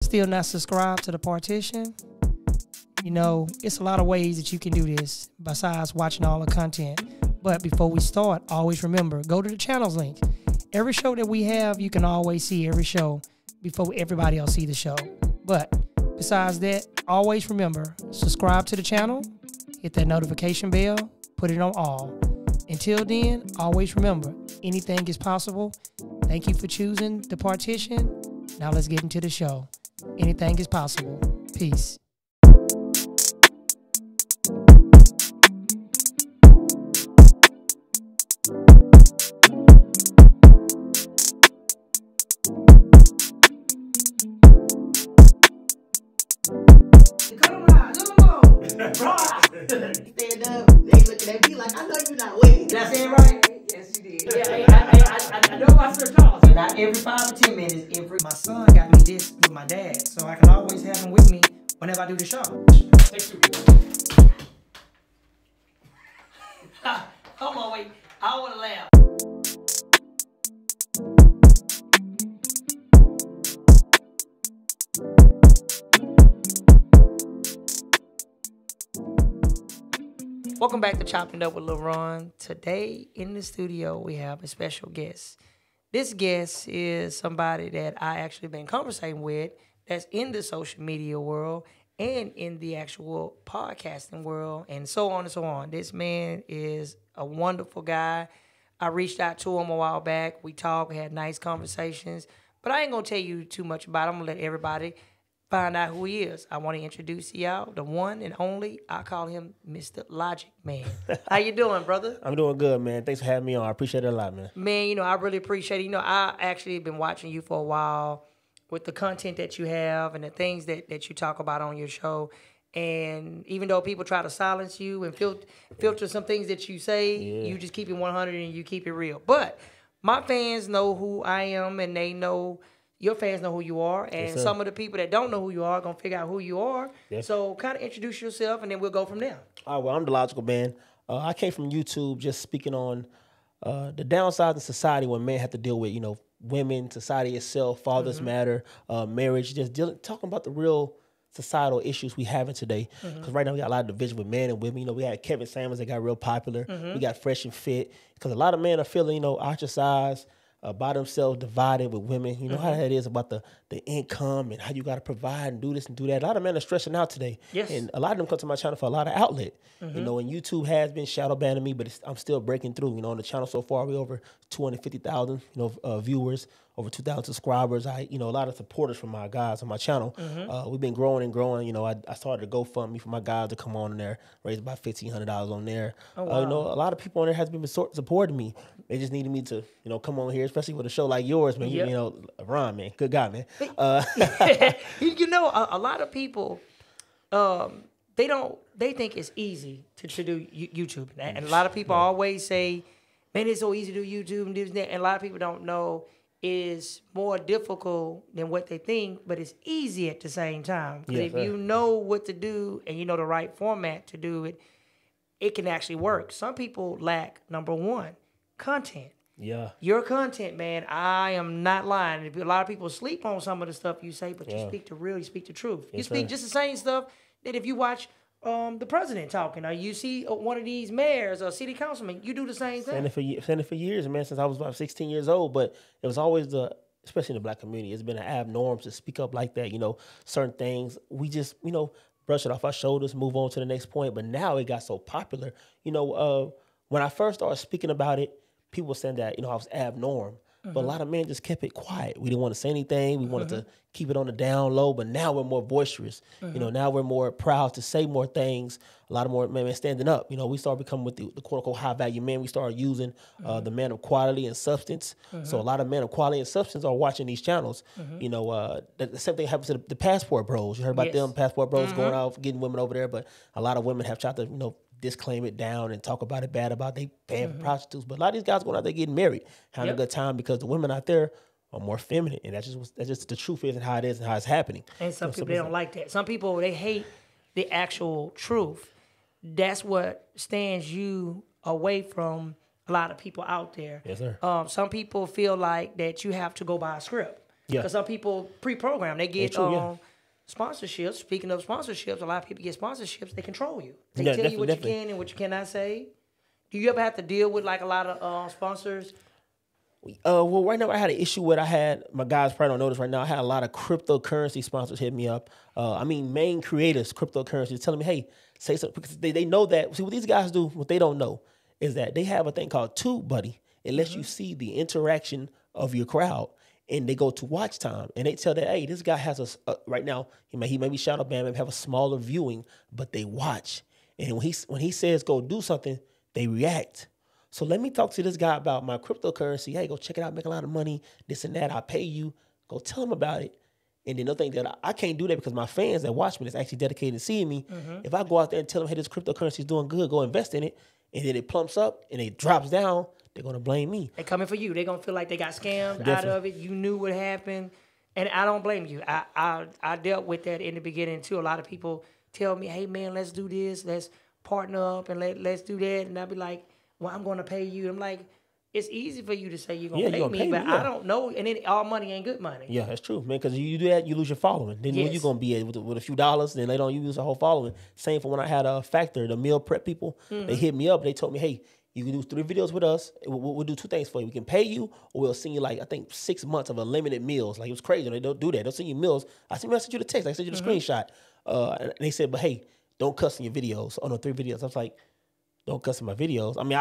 Still not subscribed to the partition? You know, it's a lot of ways that you can do this besides watching all the content. But before we start, always remember, go to the channels link. Every show that we have, you can always see every show before everybody else see the show. But besides that, always remember, subscribe to the channel, hit that notification bell, put it on all. Until then, always remember, anything is possible. Thank you for choosing the partition. Now let's get into the show. Anything is possible. Peace. Stand up, they looking at me like, I know you're not waiting. Did I say it right? Yes, you did. Yeah, I know I said Charles. So not every 5 or 10 minutes, My son got me this with my dad, so I can always have him with me whenever I do the show. Hold on, wait. I want to laugh. Welcome back to Chopping Up with Lil Ron. Today in the studio we have a special guest. This guest is somebody that I actually been conversating with that's in the social media world and in the actual podcasting world and so on and so on. This man is a wonderful guy. I reached out to him a while back. We talked, we had nice conversations, but I ain't gonna tell you too much about him. I'm gonna let everybody find out who he is. I want to introduce y'all the one and only. I call him Mr. Logic Man. How you doing, brother? I'm doing good, man. Thanks for having me on. I appreciate it a lot, man. Man, I really appreciate it. I actually been watching you for a while with the content that you have and the things that you talk about on your show. And even though people try to silence you and filter some things that you say, you just keep it 100 and you keep it real. But my fans know who I am and they know your fans know who you are, and yes, some of the people that don't know who you are are going to figure out who you are. Yes. So kind of introduce yourself, and then we'll go from there. All right, well, I'm the Logical Man. I came from YouTube just speaking on the downsides of society when men have to deal with, women, society itself, fathers matter, marriage, just talking about the real societal issues we having today. Because right now we got a lot of division with men and women. We had Kevin Samuels that got real popular. We got Fresh and Fit. Because a lot of men are feeling, ostracized, by themselves, divided with women. You know how that is about the income and how you got to provide and do this and do that. A lot of men are stressing out today. Yes. And a lot of them come to my channel for a lot of outlet. And YouTube has been shadow banning me, but I'm still breaking through. On the channel so far, we over 250,000, viewers, over 2,000 subscribers. A lot of supporters from my guys on my channel. We've been growing and growing. I started a GoFundMe for my guys to come on there, raise about $1,500 on there. Oh, wow. A lot of people on there has been supporting me. They just needed me to, come on here, especially with a show like yours, man. Yep. Ron, man, good guy, man. A lot of people, they think it's easy to do YouTube. And a lot of people always say, man, it's so easy to do YouTube and this and that. And a lot of people don't know it's more difficult than what they think, but it's easy at the same time. Because if you know what to do and you know the right format to do it, it can actually work. Some people lack, number one, content. Yeah. Your content, man, I am not lying. A lot of people sleep on some of the stuff you say, but you speak the truth. You speak just the same stuff that if you watch the president talking, or you see one of these mayors or city councilmen, you do the same thing. Saying it for years, man, since I was about 16 years old, but it was always especially in the black community, it's been an abnorm to speak up like that, certain things. We just, brush it off our shoulders, move on to the next point, but now it got so popular. When I first started speaking about it, people were saying that, I was abnorm. But a lot of men just kept it quiet. We didn't want to say anything. We wanted to keep it on the down low. But now we're more boisterous. Now we're more proud to say more things. A lot of more men standing up. We started becoming with the quote unquote high value men. We started using the man of quality and substance. So a lot of men of quality and substance are watching these channels. The same thing happens to the passport bros. You heard about them passport bros going out getting women over there. But a lot of women have tried to disclaim it down and talk about it bad about they paying for prostitutes. But a lot of these guys going out there getting married, having a good time because the women out there are more feminine, and that's just the truth is and how it is and how it's happening. And some people they don't like that. Some people they hate the actual truth. That's what stands you away from a lot of people out there. Yes, sir. Some people feel like that you have to go by a script. Yeah. Because some people pre-program. They get true, sponsorships. Speaking of sponsorships, a lot of people get sponsorships. They control you. They Yeah, tell you what definitely. you can and what you cannot say. Do you ever have to deal with like a lot of sponsors? Well, right now I had an issue with my guys probably don't notice right now. I had a lot of cryptocurrency sponsors hit me up. Main creators, cryptocurrency, telling me, hey, say something. Because they know that. See, what these guys do, what they don't know is that they have a thing called TubeBuddy. It lets you see the interaction of your crowd. And they go to watch time, and they tell that, hey, this guy has right now, he may be shadow banned, maybe have a smaller viewing, but they watch. And when he says go do something, they react. So let me talk to this guy about my cryptocurrency. Hey, go check it out, make a lot of money, this and that. I'll pay you. Go tell him about it. And then they'll think that I can't do that because my fans that watch me that's actually dedicated to seeing me. If I go out there and tell them, hey, this cryptocurrency is doing good, go invest in it, and then it plumps up and it drops down, they're going to blame me. They coming for you. They're going to feel like they got scammed out of it. You knew what happened. And I don't blame you. I dealt with that in the beginning, too. A lot of people tell me, hey, man, let's do this. Let's partner up and let's do that. And I'll be like, well, I'm going to pay you. I'm like, it's easy for you to say you're going to pay me, but I don't know. And then all money ain't good money. Yeah, that's true, man, because you do that, you lose your following. Then when you're going to be with a few dollars, then later on you lose the whole following. Same for when I had a Factor, the meal prep people. They hit me up. They told me, hey, you can do 3 videos with us. We'll do 2 things for you. We can pay you, or we'll send you, like, I think 6 months of unlimited meals. Like, it was crazy. They don't do that. They'll send you meals. I sent you the text. I sent you the screenshot. And they said, but hey, don't cuss in your videos. On the 3 videos. I was like, don't cuss in my videos. I mean,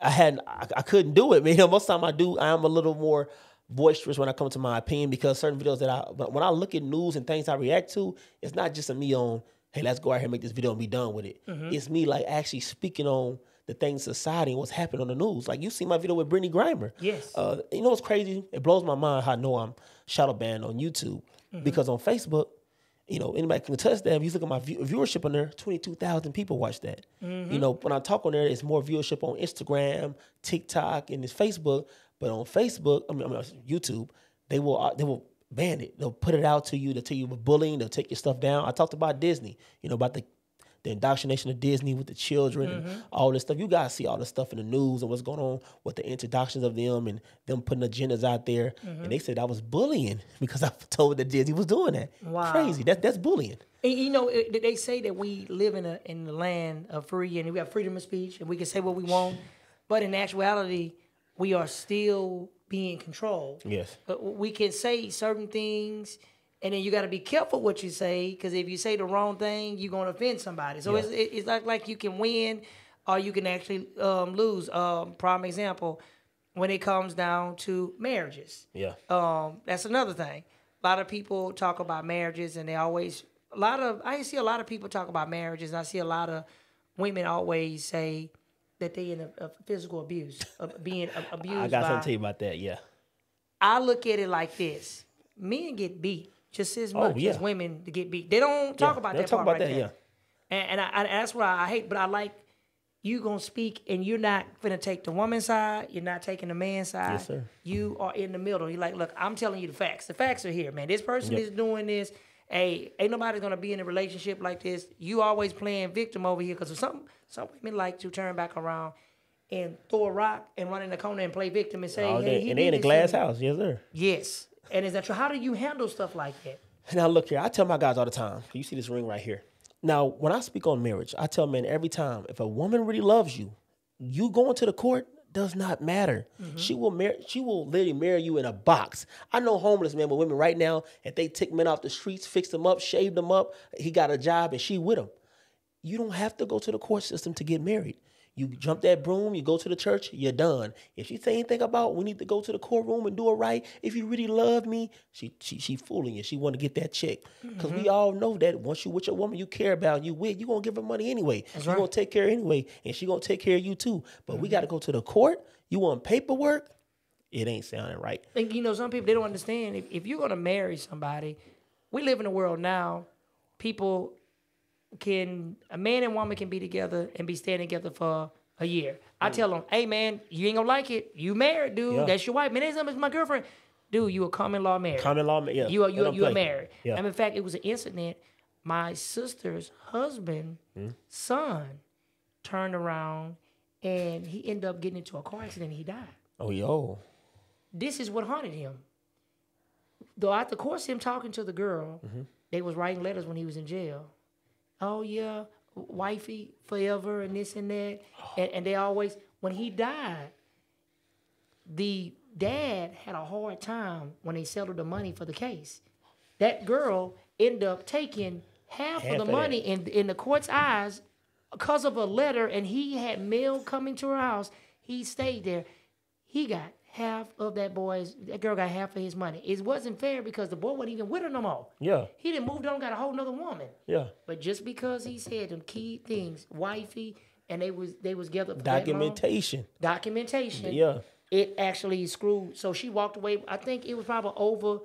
I couldn't do it, man. Most of the time I am a little more boisterous when I come to my opinion, because certain videos when I look at news and things I react to, it's not just me on, hey, let's go out here and make this video and be done with it. It's me like actually speaking on the things in society and what's happening on the news. Like you see my video with Brittany Grimer. Yes. You know what's crazy? It blows my mind how I know I'm shadow banned on YouTube. Because on Facebook, you know, anybody can attest that. If you look at my viewership on there, 22,000 people watch that. You know, when I talk on there, it's more viewership on Instagram, TikTok, and it's Facebook. But on Facebook, YouTube, they will ban it. They'll put it out to you. They'll tell you about bullying. They'll take your stuff down. I talked about Disney, you know, about the indoctrination of Disney with the children and all this stuff. You guys see all this stuff in the news and what's going on with the introductions of them and them putting agendas out there. And they said I was bullying because I told that Disney was doing that. Wow. Crazy. That's bullying. And you know, they say that we live in the land of free and we have freedom of speech and we can say what we want. But in actuality, we are still being controlled. Yes. We can say certain things. And then you got to be careful what you say, because if you say the wrong thing, you're going to offend somebody. So it's like you can win or you can actually lose. Prime example, when it comes down to marriages. Yeah. That's another thing. A lot of people talk about marriages, and I see a lot of people talk about marriages, and I see a lot of women always say that they in a physical abuse, being abused. I got something to tell you about that, yeah. I look at it like this. Men get beat just as much as women to get beat. They don't talk about that part right there. And that's what I hate. But I like you gonna speak, and you're not gonna take the woman's side. You're not taking the man's side. Yes, sir. You are in the middle. You're like, look, I'm telling you the facts. The facts are here, man. This person is doing this. Hey, ain't nobody gonna be in a relationship like this. You always playing victim over here, because some women like to turn back around and throw a rock and run in the corner and play victim and say, hey, and they in a glass house, yes, sir. Yes. And is that true? How do you handle stuff like that? Now, look here. I tell my guys all the time. You see this ring right here. Now, when I speak on marriage, I tell men every time, if a woman really loves you, you going to the court does not matter. She will literally marry you in a box. I know homeless men with women right now, if they take men off the streets, fix them up, shave them up, he got a job and she with him. You don't have to go to the court system to get married. You jump that broom, you go to the church, you're done. If she say anything about we need to go to the courtroom and do it right, if you really love me, she fooling you. She want to get that check. Because we all know that once you with your woman you care about, you with, you're going to give her money anyway. You're going to take care of her anyway, and she going to take care of you too. But we got to go to the court. You want paperwork? It ain't sounding right. And you know, some people, they don't understand. If you're going to marry somebody, we live in a world now, a man and woman can be together and be staying together for a year. I tell them, hey man, you ain't gonna like it. You married, dude. Yeah. That's your wife. Man, that's my girlfriend. Dude, you a common law married. Common law, yeah. You are married. Yeah. And in fact, it was an incident. My sister's husband, son, turned around and he ended up getting into a car accident and he died. Oh, yo. This is what haunted him. Throughout the course of him talking to the girl, they was writing letters when he was in jail. Oh, yeah, wifey forever and this and that. And they always, when he died, the dad had a hard time when they settled the money for the case. That girl ended up taking half of the money in the court's eyes because of a letter, and he had mail coming to her house. He stayed there. He got half of that girl got half of his money. It wasn't fair because the boy wasn't even with her no more. Yeah. He done moved on, got a whole nother woman. Yeah. But just because he said them key things, wifey, and they was together for Documentation. Documentation. Yeah. It actually screwed. So she walked away. I think it was probably over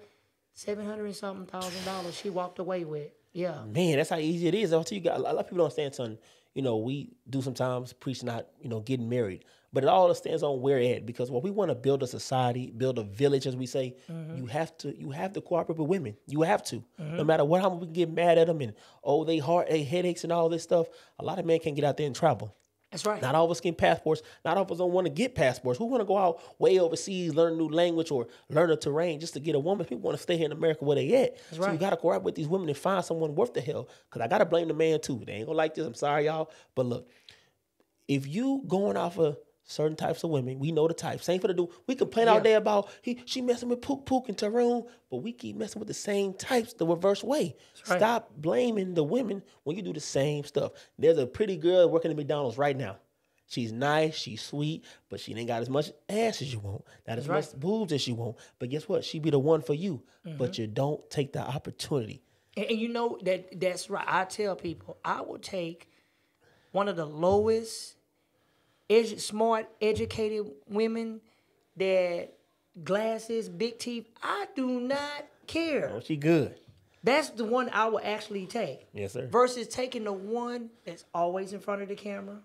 $700 and something thousand she walked away with. Yeah. Man, that's how easy it is. I'll tell you guys, a lot of people don't understand something. You know, we do sometimes preach not, getting married. But it all stands on where it at, because when we want to build a society, build a village, as we say, you have to cooperate with women. You have to. No matter what, how we can get mad at them and they headaches and all this stuff. A lot of men can't get out there and travel. That's right. Not all of us get passports. Not all of us don't want to get passports. Who want to go out way overseas, learn a new language or learn a terrain just to get a woman? People want to stay here in America where they at. That's so right. you got to cooperate with these women and find someone worth the hell. Because I got to blame the man too. They ain't going to like this. I'm sorry, y'all. But look, if you going off of certain types of women, we know the types. Same for the dude. We complain all day about she messing with Pook and Tyrone, but we keep messing with the same types the reverse way. Right. Stop blaming the women when you do the same stuff. There's a pretty girl working at McDonald's right now. She's nice, she's sweet, but she ain't got as much ass as you want, not as much boobs as you want. But guess what? She be the one for you, but you don't take the opportunity. And you know that's right. I tell people I will take one of the lowest, smart, educated women that glasses, big teeth. I do not care. Oh, she good. That's the one I will actually take. Yes, sir. Versus taking the one that's always in front of the camera,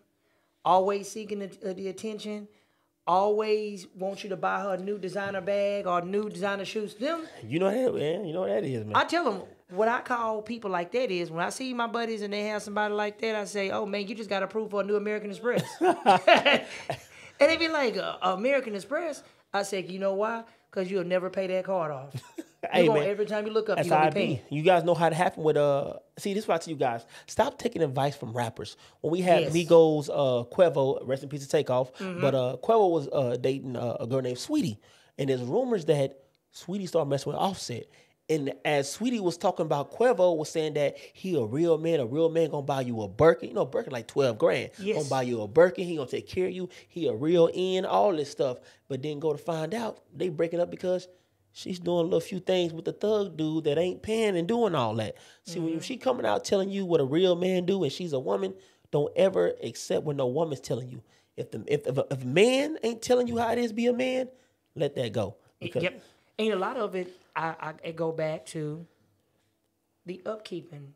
always seeking the attention, always wants you to buy her a new designer bag or new designer shoes. You know that, man. You know what that is, man. I tell them, what I call people like that is, when I see my buddies and they have somebody like that, I say, oh, man, you just got approved for a new American Express. And they be like, American Express? I say, you know why? Because you'll never pay that card off. Hey, man, every time you look up, you're going to be paying. You guys know how it happened with, see, this is what I tell you guys. Stop taking advice from rappers. When we had Migos, Quavo, rest in peace to Takeoff, but Quavo was dating a girl named Sweetie. And there's rumors that Sweetie started messing with Offset. And as Sweetie was talking about, Quavo was saying that he a real man gonna buy you a Birkin. You know, Birkin like 12 grand. Yes. Gonna buy you a Birkin. He gonna take care of you. He a real end, all this stuff. But then go to find out, they breaking up because she's doing a little few things with the thug dude that ain't paying and doing all that. See, when she coming out telling you what a real man do and she's a woman, don't ever accept what no woman's telling you. If a man ain't telling you how it is be a man, let that go. Yep. And a lot of it, I go back to the upkeeping.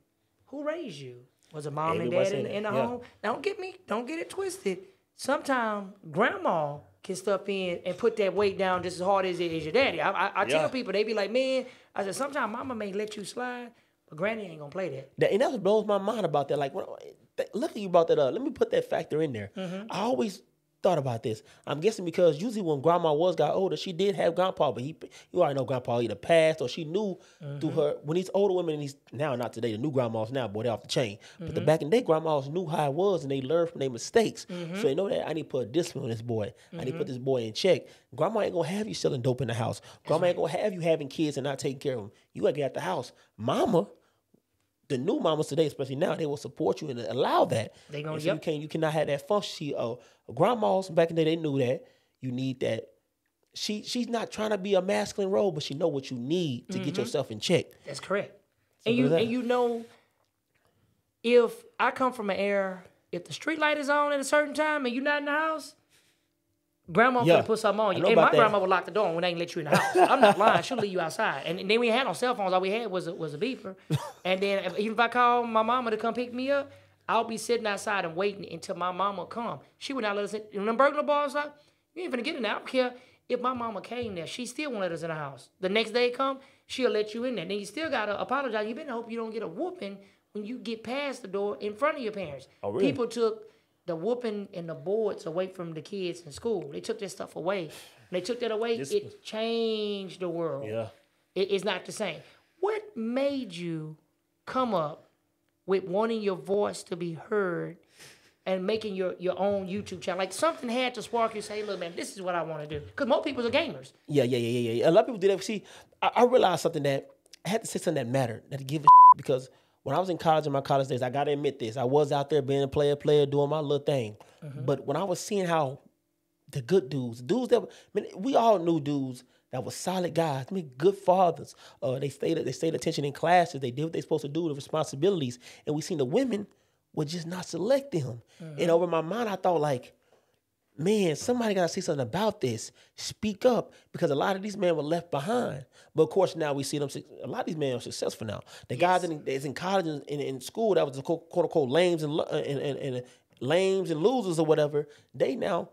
Who raised you? Was it mom and dad in the home? Now, don't get it twisted. Sometimes grandma can step in and put that weight down just as hard as it is your daddy. I tell people, they be like, man, I said, sometimes mama may let you slide, but granny ain't gonna play that. And that's what blows my mind about that. Like, look at you about that. Let me put that factor in there. I always thought about this. I'm guessing because usually when grandma got older, she did have grandpa, but you already know grandpa either passed or she knew through her. When these older women, and these now, not today, the new grandmas now, boy, they're off the chain. But the back in the day, grandmas knew how it was and they learned from their mistakes. So they know that I need to put a discipline on this boy. I need to put this boy in check. Grandma ain't gonna have you selling dope in the house. Grandma ain't gonna have you having kids and not taking care of them. You gotta get out the house. Mama, the new mamas today, especially now, they will support you and allow that. They gonna, so you cannot have that function. Grandmas back in the day, they knew that you need that. She's not trying to be a masculine role, but she know what you need to get yourself in check. That's correct. And you know, if I come from an era, if the street light is on at a certain time and you're not in the house, grandma finna put something on you. And my grandma would lock the door when they ain't let you in the house. I'm not lying. She'll leave you outside. And then we had no cell phones. All we had was a beeper. And then even if I call my mama to come pick me up, I'll be sitting outside and waiting until my mama come. She would not let us in. When them burglar bars out, you ain't finna get in there. I don't care if my mama came there. She still won't let us in the house. The next day come, she'll let you in there. Then you still gotta apologize. You better hope you don't get a whooping when you get past the door in front of your parents. Oh, really? People took the whooping and the boards away from the kids in school. They took that stuff away. When they took that away, it changed the world. Yeah. It's not the same. What made you come up with wanting your voice to be heard and making your own YouTube channel? Like something had to spark you to say, look, man, this is what I want to do. Because most people are gamers. Yeah. A lot of people do that. See, I realized something that I had to say something that mattered, that to give a because when I was in college, in my college days, I got to admit this. I was out there being a player, doing my little thing. But when I was seeing how the good dudes that, we all knew dudes that were solid guys, good fathers. They stayed attention in classes. They did what they supposed to do, the responsibilities. And we seen the women would just not select them. And over my mind, I thought like, man, somebody got to say something about this. Speak up, because a lot of these men were left behind. But of course, now we see them. A lot of these men are successful now. The guys that's in college and in school that was the quote unquote lames and losers or whatever. They now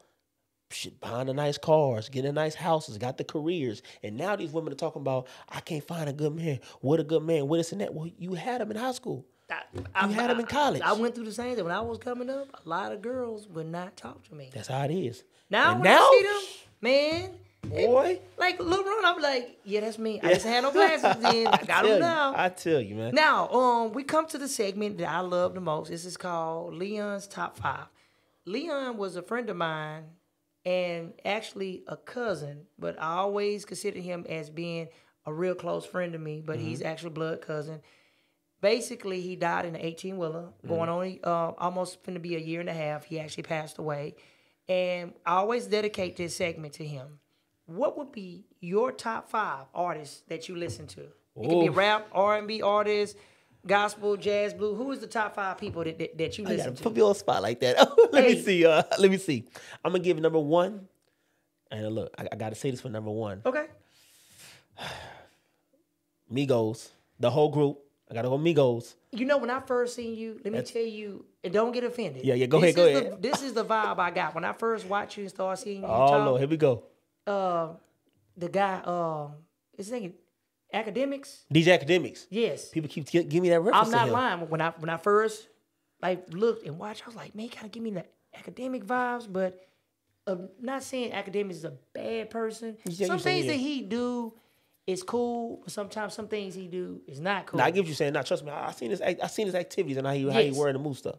buying the nice cars, getting nice houses, got the careers, and now these women are talking about, I can't find a good man. What a good man? What this and that? Well, you had them in high school. You had them in college. I went through the same thing. When I was coming up, a lot of girls would not talk to me. That's how it is. Now when I see them, man, boy, like Lil Ron, I'm like, yeah, that's me. I just had no glasses then. I got them now. I tell you, man. Now, we come to the segment that I love the most. This is called Leon's Top 5. Leon was a friend of mine and actually a cousin, but I always considered him as being a real close friend to me, but he's actually blood cousin. Basically, he died in an 18-wheeler, going on almost going to be a year and a half. He actually passed away. And I always dedicate this segment to him. What would be your top 5 artists that you listen to? It could be rap, R&B artists, gospel, jazz, blue. Who is the top 5 people that you listen to? Put me on a spot like that. Let me see. I'm going to give number 1. And look, I got to say this for number 1. Okay. Migos, the whole group. I got to go Migos. You know, when I first seen you, let me tell you, and don't get offended. Yeah, go ahead. This is the vibe I got. When I first watched you and started seeing you talk. Lord, here we go. The guy, his name Academics. DJ Academics. Yes. People keep giving me that reference. I'm not lying. When I first looked and watched, I was like, man, kind of give me the Academic vibes, but not saying Academics is a bad person. Some things that he do is cool, but sometimes some things he do is not cool. Now, I get what you're saying. Now, trust me, I seen his activities and how he wearing the move stuff.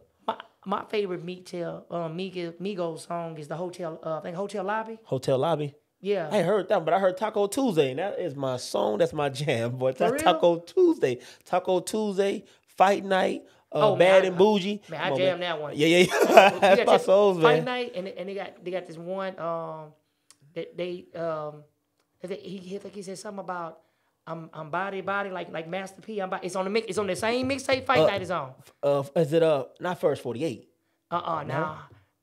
My favorite Migos song is the Hotel Lobby. Hotel Lobby. Yeah. I ain't heard that, but I heard Taco Tuesday, and that is my song. That's my jam, boy. That's Taco Tuesday, Fight Night, Bad and Bougie. Man, I jammed that one. Yeah. That's my songs, man. Fight Night, and they got this one he said something about I'm body like Master P. It's on the same mixtape Fight Night is on. Is it not First 48? No.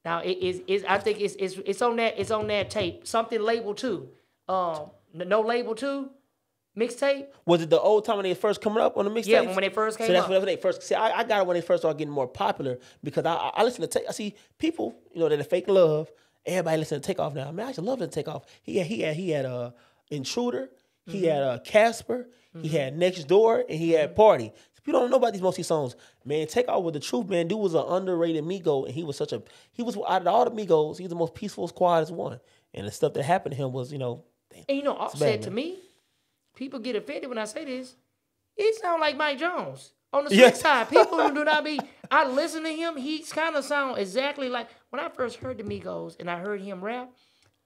Now I think it's on that tape. Something Label 2. No Label 2 mixtape. Was it the old time when they first coming up on the mixtape? Yeah, when they first came up. So that's whenever they first. See, I got it when they first started getting more popular because I listen to I see people, that fake love. Everybody listen to Takeoff now. Man, I just love the Takeoff. He had Intruder. He had Casper. He had Next Door, and he had Party. If you don't know about most of these songs, man, Takeoff was the truth, man. Dude was an underrated Migo, and he was out of all the Migos, he was the most peaceful, quietest one. And the stuff that happened to him was, damn. And Offset to me, people get offended when I say this. He sound like Mike Jones. On the sweet side, people who do not be. I listen to him. He kind of sound exactly like when I first heard the Migos and I heard him rap.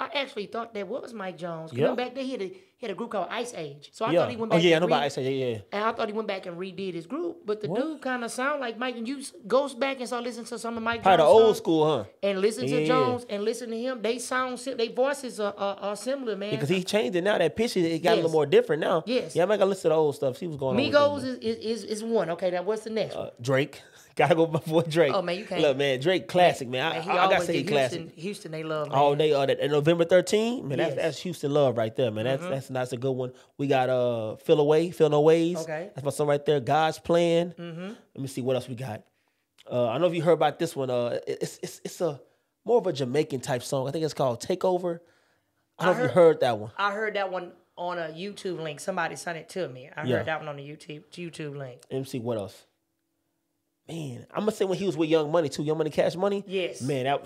I actually thought that was Mike Jones. Because back then he had a group called Ice Age. So I thought he went back. I know about Ice Age. And I thought he went back and redid his group. But the dude kind of sound like Mike. And you goes back and start listening to some of Mike Jones. Probably the old school, huh? And listen to Jones and listen to him. They sound, their voices are similar, man. Because he changed it now. That pitch it got a little more different now. Yes. Yeah, I'm not gonna listen to the old stuff. See what's going on. Migos is one. Okay, now what's the next one? Drake. Gotta go before Drake. Oh man, you can't. Look, man, Drake classic, man. I gotta say classic. Houston, they love. Man. All day, that November 13, man. That's Houston love right there, man. That's a good one. We got Feel No Ways. Okay, that's my song right there. God's Plan. Let me see what else we got. I don't know if you heard about this one. It's a more of a Jamaican type song. I think it's called Takeover. I don't know if you heard that one. I heard that one on a YouTube link. Somebody sent it to me. I heard that one on the YouTube link. Let me see what else. Man, I'm gonna say when he was with Young Money too, Young Money, Cash Money. Yes. Man,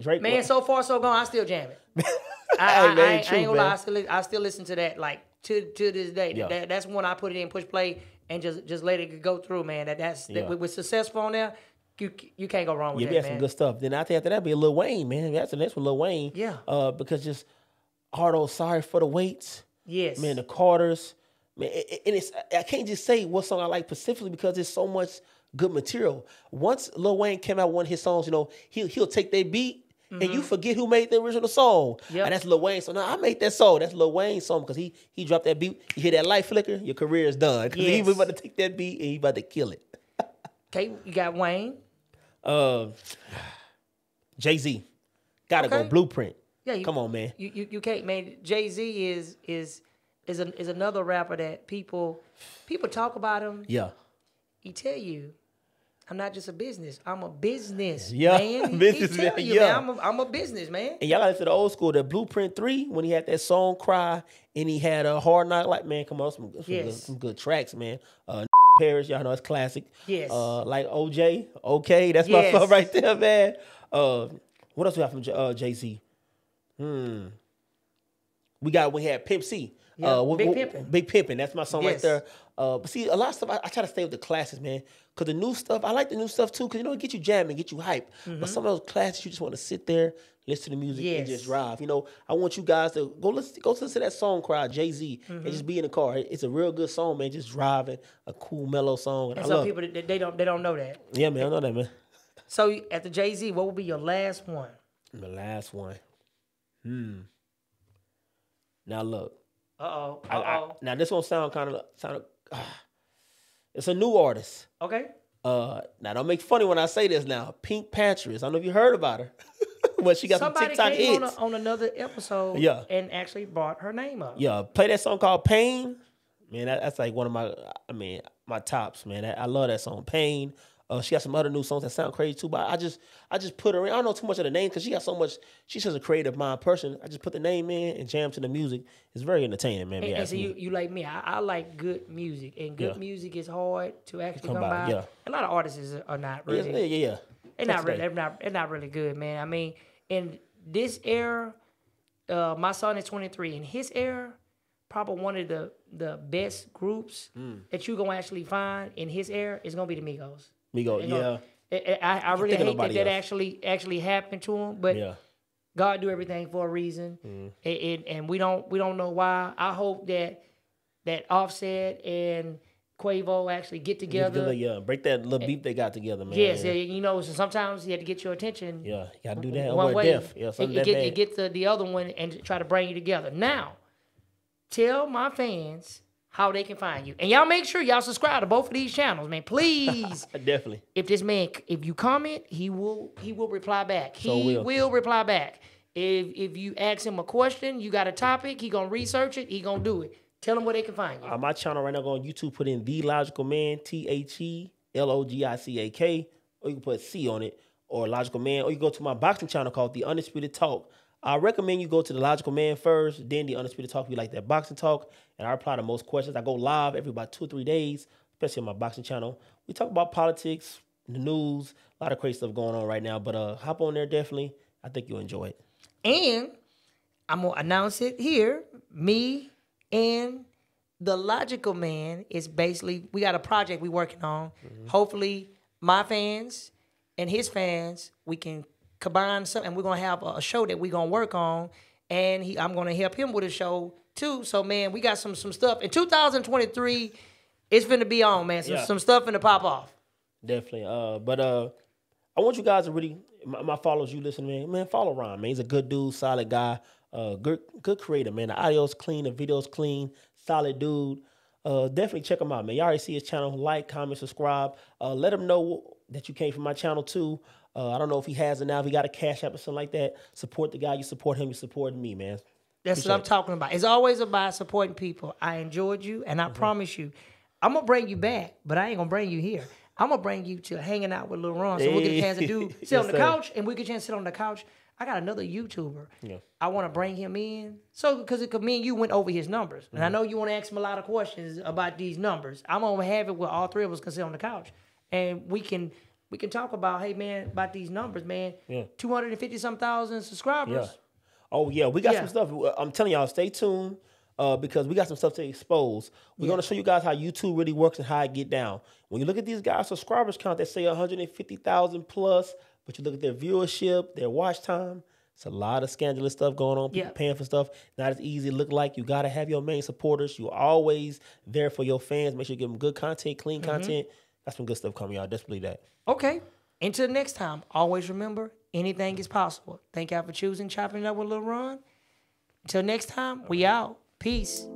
Drake. Man, so far so gone. I still jam it. I ain't gonna lie. I still listen to that like to this day. Yeah. That's when I put it in, push play, and just let it go through, man. With successful on there, you can't go wrong with Yeah, that, we had man. some good stuff. Then I think after that be Lil Wayne, man. That's the next one, Lil Wayne. Yeah. Because just Hardo, Sorry for the Waits. Yes. Man, the Carters. Man, and I can't just say what song I like specifically because there's so much good material. Once Lil Wayne came out with one of his songs, he'll take that beat and you forget who made the original song. Yep. And that's Lil Wayne. So now I made that song. That's Lil Wayne's song because he dropped that beat. You hear that light flicker, your career is done. Because he was about to take that beat and he about to kill it. Okay, you got Wayne. Jay-Z. Gotta go. Blueprint. Yeah, Come on, man. You can't, man. Jay-Z is another rapper that people talk about him. Yeah. He tell you, I'm not just a business. I'm a business Yeah, man. business he tell man, you, yeah. man, I'm a business man. And y'all got to the old school, the Blueprint 3, when he had that song Cry, and he had a Hard Knock. Like, man, come on, some good tracks, man. Paris, y'all know it's classic. Yes. Like OJ, okay, that's my song right there, man. What else we got from Jay-Z? We had Pimp C. Yeah, Big Pimpin'. Big Pimpin', that's my song right Yes. there. But see, a lot of stuff, I try to stay with the classics, man. Because the new stuff, I like the new stuff too, because it get you jamming, get you hype. But some of those classics, you just want to sit there, listen to the music, and just drive. I want you guys to go listen to that song, Cry, Jay-Z, and just be in the car. It's a real good song, man. Just driving, a cool, mellow song. And some people, they don't know that. Yeah, man, I know that, man. So at the Jay-Z, what would be your last one? The last one. Now look. Now this one sound kind of. It's a new artist. Okay. Now don't make funny when I say this. Now, Pink Panthers. I don't know if you heard about her, but she got some TikTok came hits. on another episode. Yeah. And actually brought her name up. Yeah, play that song called Pain. Man, that's like one of my tops. Man, I love that song, Pain. She got some other new songs that sound crazy too, but I just put her in. I don't know too much of the name because she got so much. She's such a creative mind person. I just put the name in and jam to the music. It's very entertaining, man. And so you like me. I like good music, and good music is hard to actually come by. Yeah. A lot of artists are not really. Yeah. They're not really good, man. I mean, in this era, my son is 23. In his era, probably one of the best groups that you're gonna actually find in his era is gonna be the Migos. I really hate that actually happened to him, but God do everything for a reason, and we don't know why. I hope that Offset and Quavo actually get together. Break that little beef they got together, man. Yes, so sometimes you have to get your attention. Yeah, you gotta do that. One way, it get the other one and try to bring you together. Now, tell my fans how they can find you. And y'all make sure y'all subscribe to both of these channels, man. Please. Definitely. If you comment, he will reply back. He will reply back. If you ask him a question, you got a topic, he gonna research it, he gonna do it. Tell them where they can find you. My channel right now, go on YouTube, put in The Logical Man, TheLogicaK, or you can put C on it, or Logical Man, or you go to my boxing channel called The Undisputed Talk. I recommend you go to The Logical Man first, then The Undisputed Talk if you like that boxing talk, and I reply to most questions. I go live every about 2 or 3 days, especially on my boxing channel. We talk about politics, the news, a lot of crazy stuff going on right now, but hop on there definitely. I think you'll enjoy it. And I'm going to announce it here. Me and The Logical Man is basically, we got a project we working on. Hopefully, my fans and his fans, we can combine something. We're going to have a show that we're going to work on. And I'm going to help him with a show, too. So, man, we got some stuff. In 2023, it's finna be on, man. Some stuff finna pop off. Definitely. But I want you guys to really, my followers, you listening, man, follow Ron, man. He's a good dude, solid guy, good creator, man. The audio's clean, the video's clean, solid dude. Definitely check him out, man. You already see his channel. Like, comment, subscribe. Let him know that you came from my channel, too. I don't know if he has it now, if he got a Cash App or something like that. Support the guy. You support him. You support me, man. That's what I'm talking about. It's always about supporting people. I enjoyed you, and I promise you, I'm going to bring you back, but I ain't going to bring you here. I'm going to bring you to hanging out with Lil Ron so we'll get a chance to sit on the couch, and we get a chance to sit on the couch. I got another YouTuber. Yeah. I want to bring him in. So, because me and you went over his numbers. And I know you want to ask him a lot of questions about these numbers. I'm going to have it where all three of us can sit on the couch. And we can talk about, hey, man, about these numbers, man. Yeah. 250-some thousand subscribers. Yeah. Oh, yeah. We got some stuff. I'm telling y'all, stay tuned. because we got some stuff to expose. We're going to show you guys how YouTube really works and how it get down. When you look at these guys' subscribers count, they say 150,000 plus, but you look at their viewership, their watch time, it's a lot of scandalous stuff going on. People paying for stuff. Not as easy to look like. You got to have your main supporters. You're always there for your fans. Make sure you give them good content, clean content. Got some good stuff coming, y'all. Just believe that. Okay. Until next time, always remember, anything is possible. Thank y'all for choosing Chopping It Up with Lil Ron. Until next time, we out. Peace.